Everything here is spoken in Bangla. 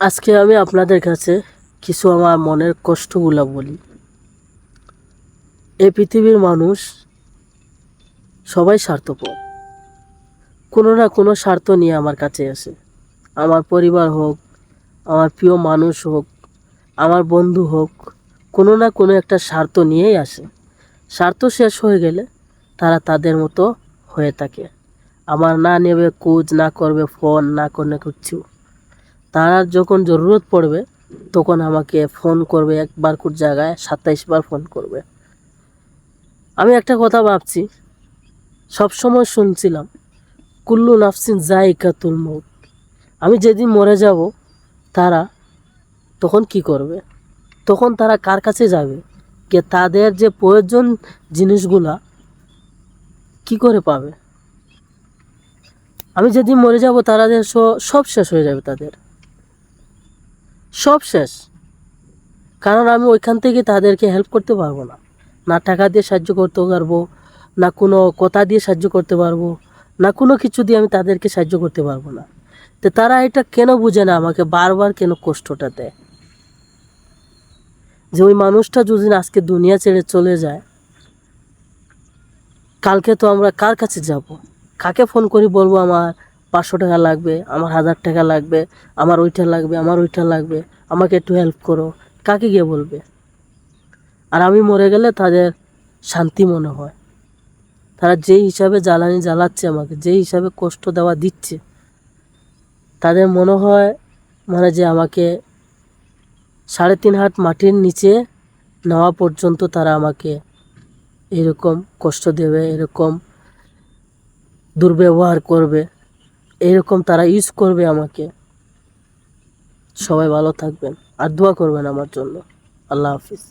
আজকে আমি আপনাদের কাছে কিছু আমার মনের কষ্টগুলো বলি। এই পৃথিবীর মানুষ সবাই স্বার্থপর, কোনো না কোনো স্বার্থ নিয়ে আমার কাছে আসে। আমার পরিবার হোক, আমার প্রিয় মানুষ হোক, আমার বন্ধু হোক, কোনো না কোনো একটা স্বার্থ নিয়েই আসে। স্বার্থ শেষ হয়ে গেলে তারা তাদের মতো হয়ে থাকে। আমার না নেবে খোঁজ, না করবে ফোন, না করবে কিচ্ছু। তার যখন জরুরত পড়বে তখন আমাকে ফোন করবে, একবার কোন জায়গায় 27 বার ফোন করবে। আমি একটা কথা ভাবছি, সবসময় শুনছিলাম কুল্লু নাফসিন জায়কাতুল মউত। আমি যেদিন মরে যাব তারা তখন কি করবে? তখন তারা কার কাছে যাবে? কে তাদের যে প্রয়োজন জিনিসগুলা কি করে পাবে? আমি যেদিন মরে যাব তাদের সব শেষ হয়ে যাবে, তাদের সব শেষ। কারণ আমি ওইখান থেকে তাদেরকে হেল্প করতে পারবো না। না টাকা দিয়ে সাহায্য করতে পারবো, না কোনো কথা দিয়ে সাহায্য করতে পারবো, না কোনো কিছু দিয়ে আমি তাদেরকে সাহায্য করতে পারবো না। তো তারা এটা কেন বুঝে না? আমাকে বারবার কেন কষ্টটা দেয়? যে ওই মানুষটা যদি আজকে দুনিয়া ছেড়ে চলে যায়, কালকে তো আমরা কার কাছে যাব? কাকে ফোন করি বলবো আমার 500 টাকা লাগবে, আমার 1000 টাকা লাগবে, আমার ওইটা লাগবে, আমার ওইটা লাগবে, আমাকে একটু হেল্প করো? কাকে গিয়ে বলবে? আর আমি মরে গেলে তাদের শান্তি মনে হয়। তারা যেই হিসাবে জ্বালানি জ্বালাচ্ছে, আমাকে যেই হিসাবে কষ্ট দেওয়া দিচ্ছে, তাদের মনে হয় মানে যে আমাকে 3.5 হাত মাটির নিচে নেওয়া পর্যন্ত তারা আমাকে এরকম কষ্ট দেবে, এরকম দুর্ব্যবহার করবে, এরকম তারা ইউজ করবে আমাকে। সবাই ভালো থাকবেন আর দোয়া করবেন আমার জন্য। আল্লাহ হাফিজ।